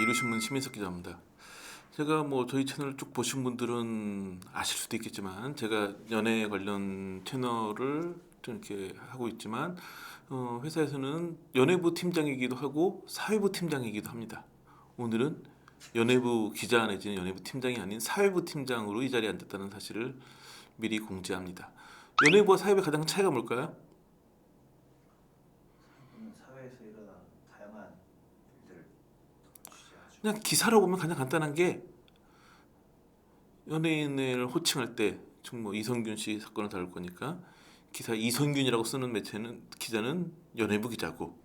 유료신문 심인석 기자입니다. 제가 뭐 저희 채널 쭉 보신 분들은 아실 수도 있겠지만 제가 연애 관련 채널을 좀 이렇게 하고 있지만 회사에서는 연예부 팀장이기도 하고 사회부 팀장이기도 합니다. 오늘은 연예부 기자 내지는 연예부 팀장이 아닌 사회부 팀장으로 이 자리에 앉았다는 사실을 미리 공지합니다. 연예부와 사회부의 가장 차이가 뭘까요? 사회에서 일어나는 다양한 일들을 취재하죠. 그냥 기사로 보면 가장 간단한 게 연예인을 호칭할 때 뭐 이성균 씨 사건을 다룰 거니까 기사 이성균이라고 쓰는 매체는 기자는 연예부 기자고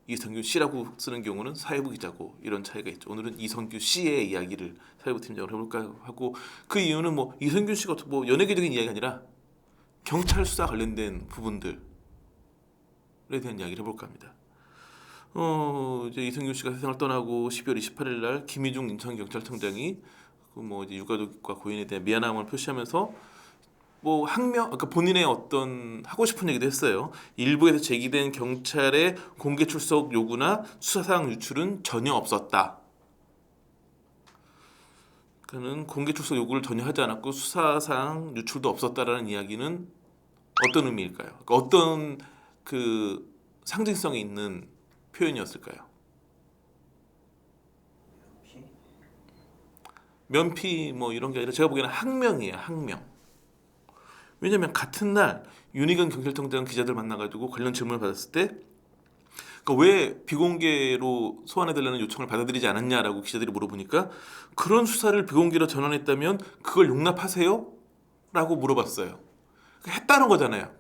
이성균 씨라고 쓰는 경우는 사회부 기자고 이런 차이가 있죠. 오늘은 이성균 씨의 이야기를 사회부 팀장으로 해볼까 하고 그 이유는 뭐 이성균 씨가 뭐 연예계적인 이야기가 아니라 경찰 수사 관련된 부분들에 대한 이야기를 해볼까 합니다. 이제 이성균 씨가 세상을 떠나고 12월 28일 날 김희중 인천경찰청장이 뭐 이제 유가족과 고인에 대한 미안함을 표시하면서 뭐 그러니까 본인의 어떤 하고 싶은 얘기도 했어요. 일부에서 제기된 경찰의 공개 출석 요구나 수사상 유출은 전혀 없었다. 그는 공개 출석 요구를 전혀 하지 않았고 수사상 유출도 없었다라는 이야기는 어떤 의미일까요? 그러니까 어떤 그 상징성이 있는 표현이었을까요? 면피 뭐 이런 게 아니라 제가 보기에는 항명이에요. 항명. 왜냐하면 같은 날 윤희근 경찰청장 기자들 만나가지고 관련 질문을 받았을 때 그러니까 왜 비공개로 소환해달라는 요청을 받아들이지 않았냐라고 기자들이 물어보니까 그런 수사를 비공개로 전환했다면 그걸 용납하세요? 라고 물어봤어요. 그러니까 했다는 거잖아요.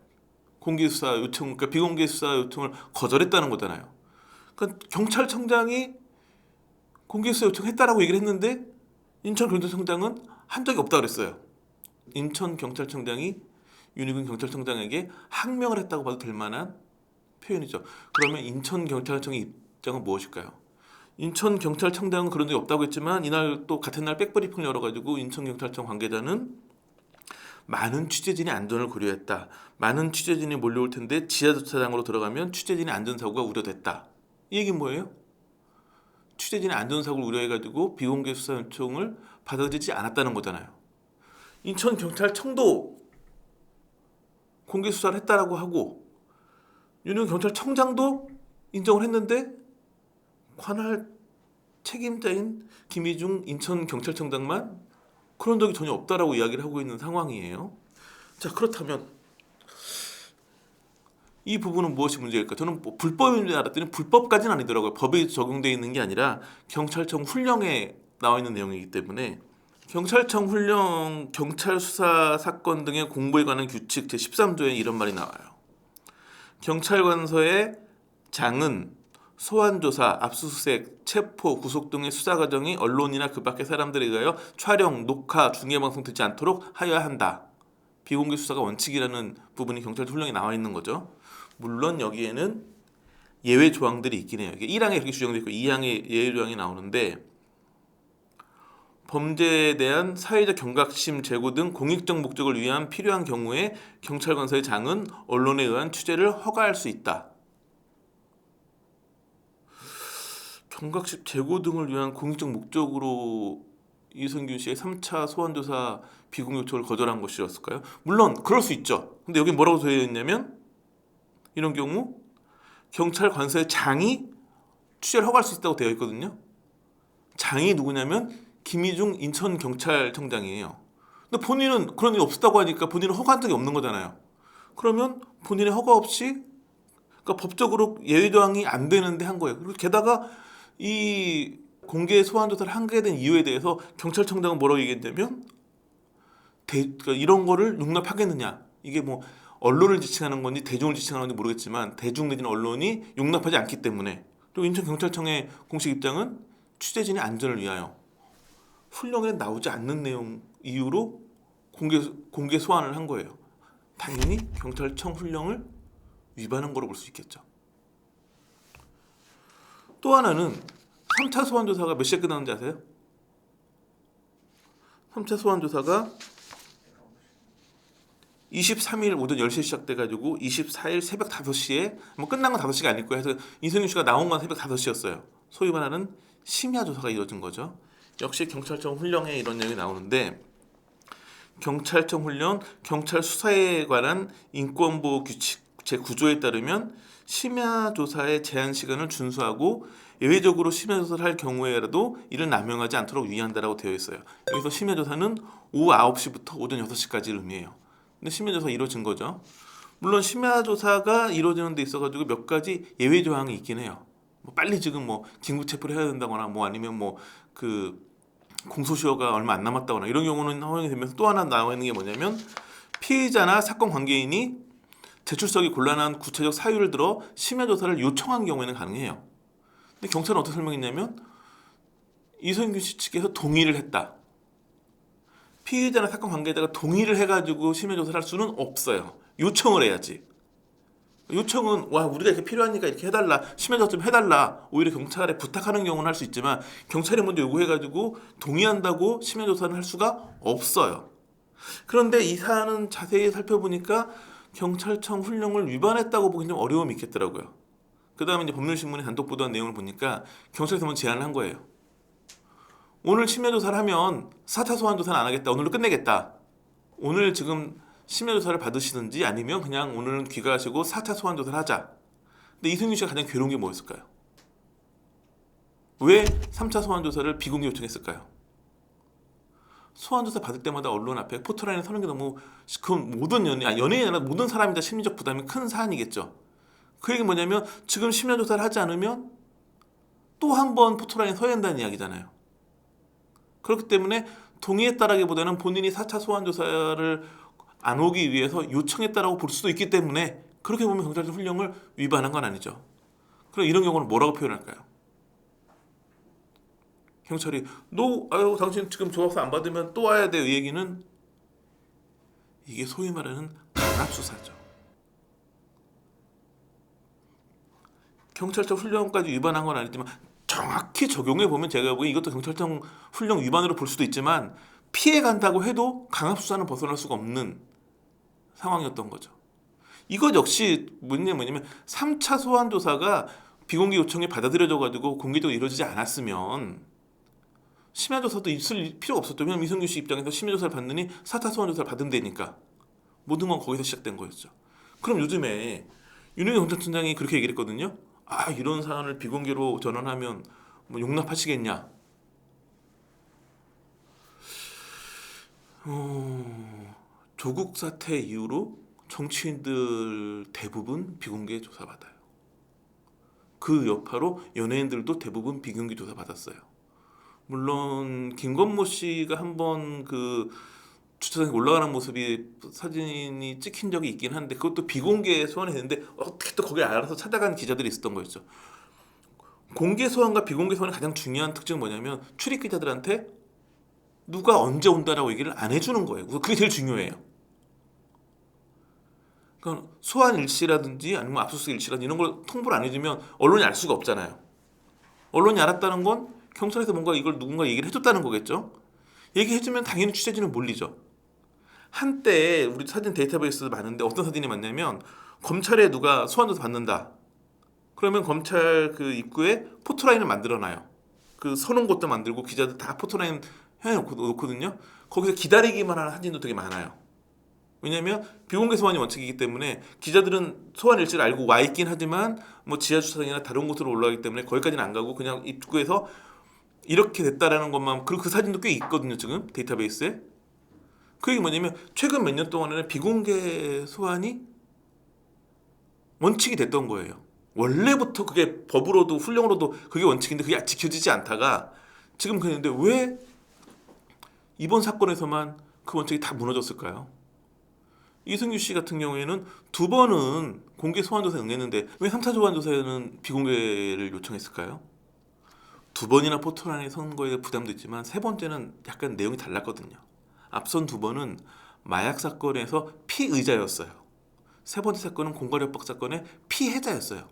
공개 수사 요청, 그러니까 비공개 수사 요청을 거절했다는 거잖아요. 그러니까 경찰청장이 공개 수사 요청했다라고 얘기를 했는데 인천경찰청장은 한 적이 없다고 그랬어요. 인천경찰청장이 윤희근 경찰청장에게 항명을 했다고 봐도 될 만한 표현이죠. 그러면 인천경찰청의 입장은 무엇일까요? 인천경찰청장은 그런 적이 없다고 했지만 이날 또 같은 날 백브리핑을 열어가지고 인천경찰청 관계자는 많은 취재진의 안전을 고려했다. 많은 취재진이 몰려올 텐데 지하주차장으로 들어가면 취재진의 안전사고가 우려됐다. 이 얘기는 뭐예요? 취재진의 안전사고를 우려해가지고 비공개 수사 요청을 받아들이지 않았다는 거잖아요. 인천경찰청도 공개 수사를 했다라고 하고 윤희근 경찰청장도 인정을 했는데 관할 책임자인 김희중 인천경찰청장만 그런 적이 전혀 없다라고 이야기를 하고 있는 상황이에요. 자, 그렇다면 이 부분은 무엇이 문제일까? 저는 뭐 불법인 줄 알았더니 불법까지는 아니더라고요. 법이 적용되어 있는 게 아니라 경찰청 훈령에 나와 있는 내용이기 때문에 경찰청 훈령, 경찰 수사 사건 등의 공부에 관한 규칙 제13조에 이런 말이 나와요. 경찰관서의 장은 소환조사, 압수수색, 체포, 구속 등의 수사 과정이 언론이나 그 밖의 사람들에 의하여 촬영, 녹화, 중계방송 되지 않도록 하여야 한다. 비공개 수사가 원칙이라는 부분이 경찰 훈령에 나와 있는 거죠. 물론 여기에는 예외 조항들이 있긴 해요. 이게 1항에 이렇게 규정되어 있고 2항에 예외 조항이 나오는데 범죄에 대한 사회적 경각심 제고 등 공익적 목적을 위한 필요한 경우에 경찰관서의 장은 언론에 의한 취재를 허가할 수 있다. 경각심 제고 등을 위한 공익적 목적으로 이성균 씨의 3차 소환조사 비공개 요청을 거절한 것이었을까요? 물론 그럴 수 있죠. 근데 여기 뭐라고 되어 있냐면 이런 경우 경찰관서의 장이 취재를 허가할 수 있다고 되어 있거든요. 장이 누구냐면 김희중 인천경찰청장이에요. 근데 본인은 그런 일이 없었다고 하니까 본인은 허가한 적이 없는 거잖아요. 그러면 본인의 허가 없이 그러니까 법적으로 예외 조항이 안 되는데 한 거예요. 그리고 게다가 이 공개 소환 조사를 하게 된 이유에 대해서 경찰청장은 뭐라고 얘기했냐면 그러니까 이런 거를 용납하겠느냐. 이게 뭐 언론을 지칭하는 건지 대중을 지칭하는 건지 모르겠지만 대중 내지는 언론이 용납하지 않기 때문에 또 인천경찰청의 공식 입장은 취재진의 안전을 위하여 훈령에 나오지 않는 내용 이유로 공개 소환을 한 거예요. 당연히 경찰청 훈령을 위반한 거로 볼 수 있겠죠. 또 하나는 3차 소환 조사가 몇 시에 끝나는지 아세요? 3차 소환 조사가 23일 오전 10시에 시작돼가지고 24일 새벽 5시에 뭐 끝난 건 5시가 아닐 거예요. 그래서 이성윤 씨가 나온 건 새벽 5시였어요. 소위 말하는 심야 조사가 이루어진 거죠. 역시 경찰청 훈령에 이런 내용이 나오는데 경찰청 훈령 경찰 수사에 관한 인권보호 규칙 제9조에 따르면 심야 조사의 제한 시간을 준수하고 예외적으로 심야 조사를 할 경우에라도 이를 남용하지 않도록 유의한다라고 되어 있어요. 여기서 심야 조사는 오후 9시부터 오전 6시까지를 의미해요. 근데 심야 조사 이루어진 거죠. 물론 심야 조사가 이루어지는 데 있어가지고 몇 가지 예외 조항이 있긴 해요. 뭐 빨리 지금 뭐 긴급 체포를 해야 된다거나 뭐 아니면 뭐 그 공소시효가 얼마 안 남았다거나 이런 경우는 허용이 되면서 또 하나 나와 있는 게 뭐냐면 피의자나 사건 관계인이 제출석이 곤란한 구체적 사유를 들어 심야 조사를 요청한 경우에는 가능해요. 근데 경찰은 어떻게 설명했냐면 이성균 씨 측에서 동의를 했다. 피의자나 사건 관계자가 동의를 해가지고 심야 조사를 할 수는 없어요. 요청을 해야지. 요청은 와 우리가 이렇게 필요하니까 이렇게 해달라 심야 조사 좀 해달라 오히려 경찰에 부탁하는 경우는 할 수 있지만 경찰이 먼저 요구해가지고 동의한다고 심야 조사를 할 수가 없어요. 그런데 이 사안은 자세히 살펴보니까 경찰청 훈령을 위반했다고 보기 좀 어려움이 있겠더라고요. 그 다음에 이제 법률신문에 단독 보도한 내용을 보니까 경찰에서 먼저 제안을 한 거예요. 오늘 심야 조사를 하면 4차 소환 조사는 안 하겠다. 오늘로 끝내겠다. 오늘 지금 심야 조사를 받으시든지 아니면 그냥 오늘은 귀가하시고 4차 소환 조사를 하자. 근데 이승균 씨가 가장 괴로운 게 뭐였을까요? 왜 3차 소환 조사를 비공개 요청했을까요? 소환 조사 받을 때마다 언론 앞에 포토라인에 서는 게 너무 그건 모든 연예인이 아니라 모든 사람이 다 심리적 부담이 큰 사안이겠죠. 그 얘기는 뭐냐면 지금 심야 조사를 하지 않으면 또 한 번 포토라인에 서야 한다는 이야기잖아요. 그렇기 때문에 동의했다라기보다는 본인이 4차 소환 조사를 안 오기 위해서 요청했다라고 볼 수도 있기 때문에 그렇게 보면 경찰청 훈령을 위반한 건 아니죠. 그럼 이런 경우는 뭐라고 표현할까요? 경찰이 너 아유 당신 지금 조합서 안 받으면 또 와야 돼. 이 얘기는 이게 소위 말하는 강압수사죠. 경찰청 훈령까지 위반한 건 아니지만 정확히 적용해 보면 제가 보기엔 이것도 경찰청 훈령 위반으로 볼 수도 있지만 피해 간다고 해도 강압수사는 벗어날 수가 없는 상황이었던 거죠. 이것 역시 뭐냐면 3차 소환 조사가 비공개 요청이 받아들여져 가지고 공개적으로 이루어지지 않았으면 심야 조사도 있을 필요가 없었죠. 왜냐면 이성균 씨 입장에서 심야 조사를 받느니 4차 소환 조사를 받으면 되니까 모든 건 거기서 시작된 거였죠. 그럼 요즘에 윤석열 경찰청장이 그렇게 얘기를 했거든요. 아 이런 사안을 비공개로 전환하면 뭐 용납하시겠냐? 조국 사태 이후로 정치인들 대부분 비공개 조사 받아요. 그 여파로 연예인들도 대부분 비공개 조사 받았어요. 물론 김건모 씨가 한번 그 주차장에 올라가는 모습이 사진이 찍힌 적이 있긴 한데 그것도 비공개 소환했는데 어떻게 또 거기를 알아서 찾아간 기자들이 있었던 거였죠. 공개 소환과 비공개 소환의 가장 중요한 특징은 뭐냐면 출입 기자들한테 누가 언제 온다라고 얘기를 안 해주는 거예요. 그래서 그게 제일 중요해요. 그러니까 소환 일시라든지 아니면 압수수색 일시라든지 이런 걸 통보를 안 해주면 언론이 알 수가 없잖아요. 언론이 알았다는 건 경찰에서 뭔가 이걸 누군가 얘기를 해줬다는 거겠죠. 얘기해주면 당연히 취재진은 몰리죠. 한때 우리 사진 데이터베이스도 많은데 어떤 사진이 많냐면 검찰에 누가 소환조사 받는다. 그러면 검찰 그 입구에 포토라인을 만들어놔요. 그 서는 곳도 만들고 기자들 다 포토라인 해놓거든요. 거기서 기다리기만 하는 사진도 되게 많아요. 왜냐하면 비공개 소환이 원칙이기 때문에 기자들은 소환 일지를 알고 와 있긴 하지만 뭐 지하 주차장이나 다른 곳으로 올라가기 때문에 거기까지는 안 가고 그냥 입구에서 이렇게 됐다라는 것만 그 사진도 꽤 있거든요. 지금 데이터베이스에. 그 얘기 뭐냐면 최근 몇 년 동안에는 비공개 소환이 원칙이 됐던 거예요. 원래부터 그게 법으로도 훈령으로도 그게 원칙인데 그게 지켜지지 않다가 지금 그랬는데 왜 이번 사건에서만 그 원칙이 다 무너졌을까요? 이승규 씨 같은 경우에는 2번은 공개 소환조사에 응했는데 왜 3차 소환조사에는 비공개를 요청했을까요? 2번이나 포토라인에 선 거에 부담도 있지만 3번째는 약간 내용이 달랐거든요. 앞선 2번은 마약 사건에서 피의자였어요. 3번째 사건은 공갈협박 사건의 피해자였어요.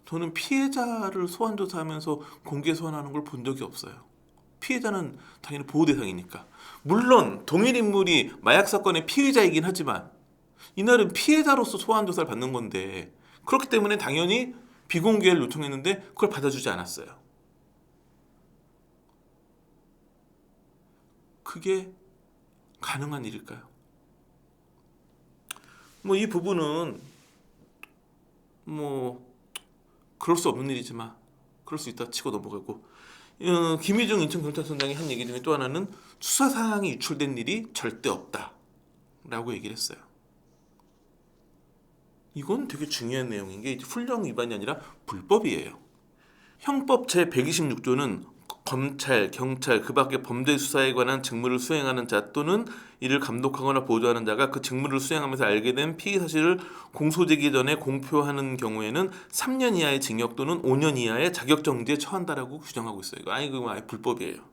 저는 피해자를 소환조사하면서 공개 소환하는 걸 본 적이 없어요. 피해자는 당연히 보호 대상이니까. 물론 동일 인물이 마약 사건의 피의자이긴 하지만 이날은 피해자로서 소환 조사를 받는 건데 그렇기 때문에 당연히 비공개를 요청했는데 그걸 받아주지 않았어요. 그게 가능한 일일까요? 뭐 이 부분은 뭐 그럴 수 없는 일이지만 그럴 수 있다 치고 넘어가고, 김희중 인천경찰서장이 한 얘기 중에 또 하나는 수사 사항이 유출된 일이 절대 없다라고 얘기를 했어요. 이건 되게 중요한 내용인 게 훈령 위반이 아니라 불법이에요. 형법 제126조는 검찰, 경찰, 그 밖의 범죄 수사에 관한 직무를 수행하는 자 또는 이를 감독하거나 보조하는 자가 그 직무를 수행하면서 알게 된 피의 사실을 공소제기 전에 공표하는 경우에는 3년 이하의 징역 또는 5년 이하의 자격정지에 처한다라고 규정하고 있어요. 이거 아예 불법이에요.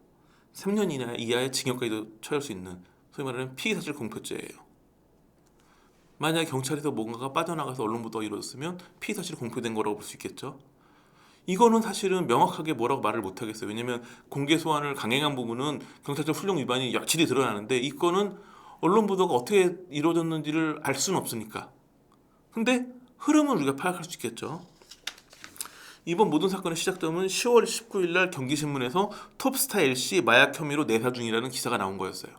3년 이하의 징역까지도 처할 수 있는, 소위 말하는 피의 사실 공표죄예요. 만약에 경찰에서 뭔가가 빠져나가서 언론 보도가 이루어졌으면 피의 사실이 공표된 거라고 볼 수 있겠죠. 이거는 사실은 명확하게 뭐라고 말을 못하겠어요. 왜냐하면 공개 소환을 강행한 부분은 경찰청 훈령 위반이 확실히 드러나는데 이거는 언론 보도가 어떻게 이루어졌는지를 알 수는 없으니까. 근데 흐름은 우리가 파악할 수 있겠죠. 이번 모든 사건의 시작점은 10월 19일 날 경기신문에서 톱스타 LC 마약 혐의로 내사 중이라는 기사가 나온 거였어요.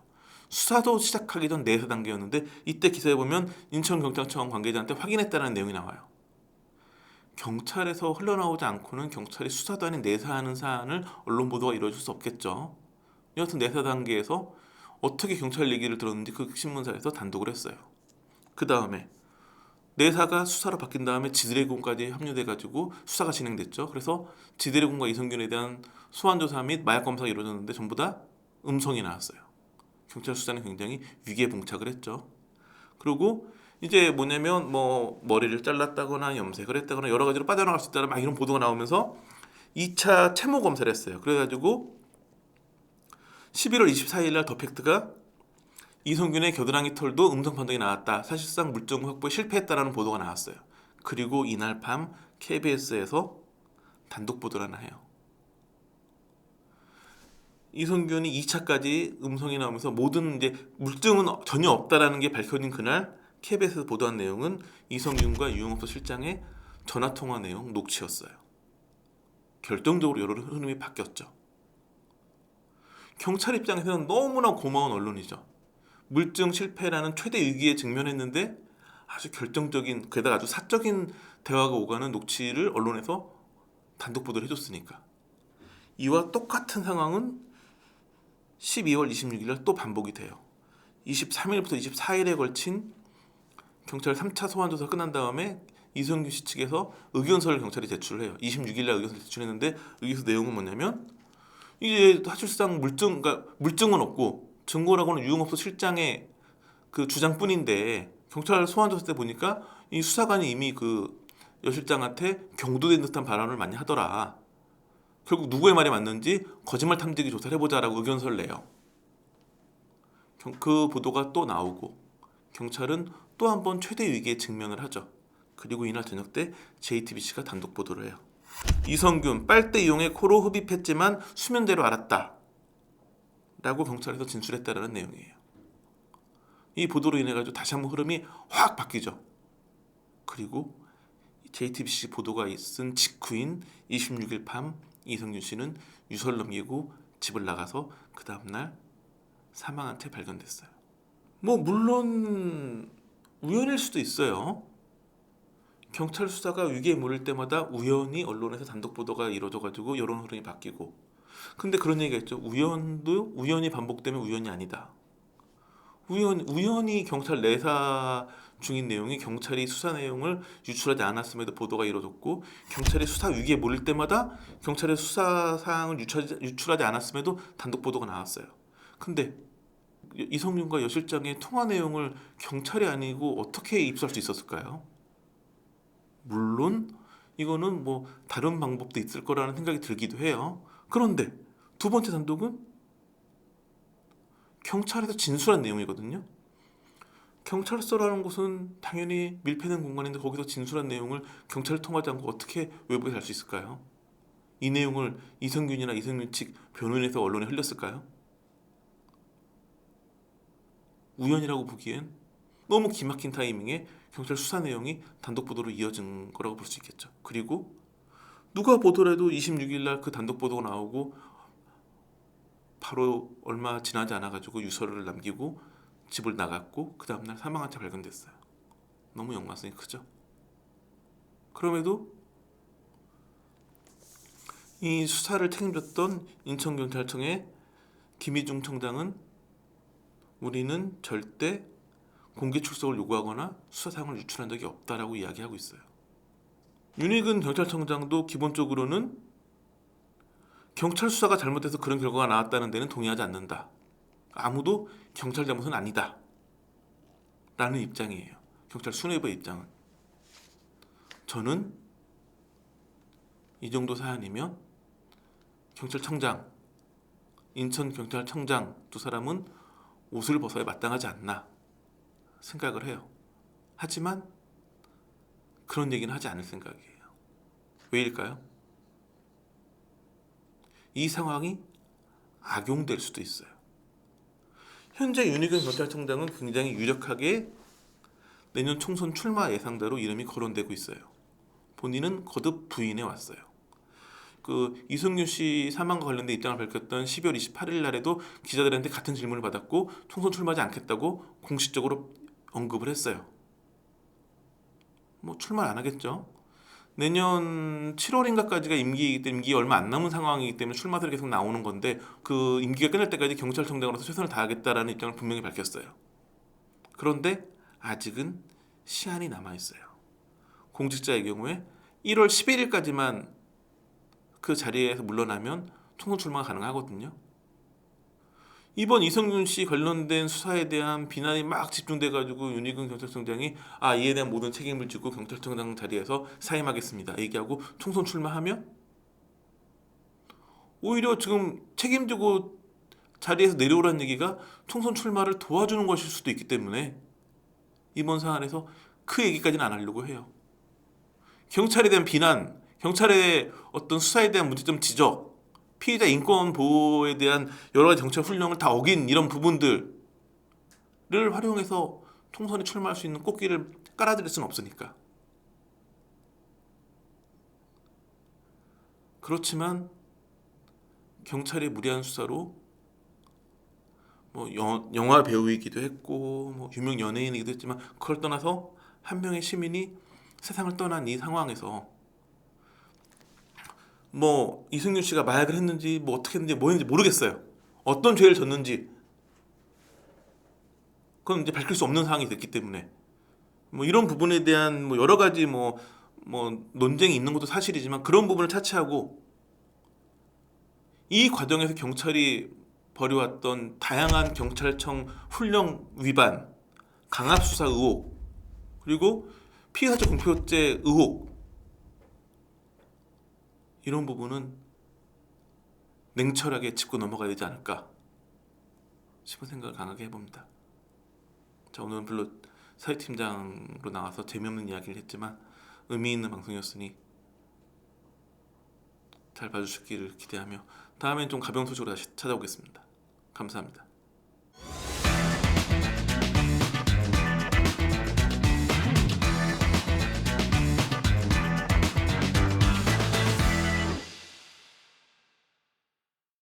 수사도 시작하기 전 내사 단계였는데 이때 기사에 보면 인천경찰청 관계자한테 확인했다는 내용이 나와요. 경찰에서 흘러나오지 않고는 경찰이 수사도 아닌 내사하는 사안을 언론 보도가 이루어질 수 없겠죠. 여하튼 내사 단계에서 어떻게 경찰 얘기를 들었는지 그 신문사에서 단독을 했어요. 그 다음에 내사가 수사로 바뀐 다음에 지드래곤까지 합류돼가지고 수사가 진행됐죠. 그래서 지드래곤과 이성균에 대한 소환조사 및 마약 검사가 이루어졌는데 전부 다 음성이 나왔어요. 경찰 수사는 굉장히 위기에 봉착을 했죠. 그리고 이제 뭐냐면 뭐 머리를 잘랐다거나 염색을 했다거나 여러 가지로 빠져나갈 수 있다는 막 이런 보도가 나오면서 2차 채모 검사를 했어요. 그래가지고 11월 24일 날 더 팩트가 이성균의 겨드랑이 털도 음성 판정이 나왔다. 사실상 물증 확보에 실패했다라는 보도가 나왔어요. 그리고 이날 밤 KBS에서 단독 보도를 하나 해요. 이성균이 2차까지 음성이 나오면서 모든 이제 물증은 전혀 없다라는 게 밝혀진 그날 KBS에서 보도한 내용은 이성균과 유흥업소 실장의 전화통화 내용 녹취였어요. 결정적으로 여러 흐름이 바뀌었죠. 경찰 입장에서는 너무나 고마운 언론이죠. 물증 실패라는 최대 위기에 직면했는데 아주 결정적인, 게다가 아주 사적인 대화가 오가는 녹취를 언론에서 단독 보도를 해줬으니까. 이와 똑같은 상황은 12월 26일 날 또 반복이 돼요. 23일부터 24일에 걸친 경찰 3차 소환조사 끝난 다음에 이성균 씨 측에서 의견서를 경찰이 제출을 해요. 26일 날 의견서를 제출했는데 의견서 내용은 뭐냐면 이제 사실상 물증은 없고 증거라고는 유흥업소 실장의 그 주장뿐인데 경찰 소환조사 때 보니까 이 수사관이 이미 그 여 실장한테 경도된 듯한 발언을 많이 하더라. 결국 누구의 말이 맞는지 거짓말 탐지기 조사를 해보자라고 의견서를 내요. 그 보도가 또 나오고 경찰은 또 한 번 최대 위기에 직면을 하죠. 그리고 이날 저녁 때 JTBC가 단독 보도를 해요. 이성균 빨대 이용해 코로 흡입했지만 수면제로 알았다 라고 경찰에서 진술했다라는 내용이에요. 이 보도로 인해 가지고 다시 한번 흐름이 확 바뀌죠. 그리고 JTBC 보도가 있은 직후인 26일 밤 이성균 씨는 유서를 넘기고 집을 나가서 그 다음날 사망한 채 발견됐어요. 뭐 물론 우연일 수도 있어요. 경찰 수사가 위기에 몰릴 때마다 우연히 언론에서 단독 보도가 이루어져가지고 여론 흐름이 바뀌고. 근데 그런 얘기가 있죠. 우연이 반복되면 우연이 아니다. 우연히 경찰 내사 중인 내용이 경찰이 수사 내용을 유출하지 않았음에도 보도가 이루어졌고, 경찰이 수사 위기에 몰릴 때마다 경찰의 수사 사항을 유출하지 않았음에도 단독 보도가 나왔어요. 근데 이성균과 여 실장의 통화 내용을 경찰이 아니고 어떻게 입수할 수 있었을까요? 물론 이거는 뭐 다른 방법도 있을 거라는 생각이 들기도 해요. 그런데 두 번째 단독은 경찰에서 진술한 내용이거든요. 경찰서라는 곳은 당연히 밀폐된 공간인데 거기서 진술한 내용을 경찰을 통하지 않고 어떻게 외부에 달 수 있을까요? 이 내용을 이성균이나 이성균 측 변호인에서 언론에 흘렸을까요? 우연이라고 보기엔 너무 기막힌 타이밍에 경찰 수사 내용이 단독 보도로 이어진 거라고 볼 수 있겠죠. 그리고 누가 보더라도 26일 날 그 단독 보도가 나오고 바로 얼마 지나지 않아 가지고 유서를 남기고 집을 나갔고 그 다음날 사망한 채 발견됐어요. 너무 연관성이 크죠. 그럼에도 이 수사를 책임졌던 인천경찰청의 김희중 청장은 우리는 절대 공개 출석을 요구하거나 수사 사항을 유출한 적이 없다라고 이야기하고 있어요. 윤희근 경찰청장도 기본적으로는 경찰 수사가 잘못돼서 그런 결과가 나왔다는 데는 동의하지 않는다. 아무도 경찰 잘못은 아니다. 라는 입장이에요. 경찰 수뇌부의 입장은. 저는 이 정도 사안이면 경찰청장, 인천경찰청장 두 사람은 옷을 벗어야 마땅하지 않나 생각을 해요. 하지만 그런 얘기는 하지 않을 생각이에요. 왜일까요? 이 상황이 악용될 수도 있어요. 현재 윤희근 경찰청장은 굉장히 유력하게 내년 총선 출마 예상자로 이름이 거론되고 있어요. 본인은 거듭 부인해 왔어요. 그 이승균 씨 사망과 관련된 입장을 밝혔던 12월 28일 날에도 기자들한테 같은 질문을 받았고 총선 출마하지 않겠다고 공식적으로 언급을 했어요. 뭐 출마 안 하겠죠. 내년 7월인가까지가 임기이기 때문에 임기 얼마 안 남은 상황이기 때문에 출마설이 계속 나오는 건데 그 임기가 끝날 때까지 경찰청장으로서 최선을 다하겠다라는 입장을 분명히 밝혔어요. 그런데 아직은 시한이 남아 있어요. 공직자의 경우에 1월 11일까지만 그 자리에서 물러나면 총선 출마가 가능하거든요. 이번 이성균 씨 관련된 수사에 대한 비난이 막 집중돼가지고 윤희근 경찰청장이 이에 대한 모든 책임을 지고 경찰청장 자리에서 사임하겠습니다 얘기하고 총선 출마하면 오히려 지금 책임지고 자리에서 내려오라는 얘기가 총선 출마를 도와주는 것일 수도 있기 때문에 이번 사안에서 그 얘기까지는 안 하려고 해요. 경찰에 대한 비난, 경찰의 어떤 수사에 대한 문제점 지적, 피해자 인권 보호에 대한 여러 가지 정책 훈령을 다 어긴 이런 부분들을 활용해서 총선에 출마할 수 있는 꽃길을 깔아드릴 수는 없으니까. 그렇지만 경찰의 무리한 수사로 뭐 영화 배우이기도 했고 뭐 유명 연예인이기도 했지만 그걸 떠나서 한 명의 시민이 세상을 떠난 이 상황에서 뭐 이승균 씨가 마약을 했는지 뭐 어떻게 했는지 뭐 했는지 모르겠어요. 어떤 죄를 졌는지 그건 이제 밝힐 수 없는 상황이 됐기 때문에 뭐 이런 부분에 대한 뭐 여러 가지 뭐 논쟁이 있는 것도 사실이지만 그런 부분을 차치하고 이 과정에서 경찰이 벌여왔던 다양한 경찰청 훈령 위반, 강압 수사 의혹 그리고 피해자적 공표죄 의혹 이런 부분은 냉철하게 짚고 넘어가야 되지 않을까 싶은 생각을 강하게 해봅니다. 자, 오늘은 별로 사회팀장으로 나와서 재미없는 이야기를 했지만 의미 있는 방송이었으니 잘 봐주시기를 기대하며 다음엔 좀 가벼운 소식으로 다시 찾아오겠습니다. 감사합니다.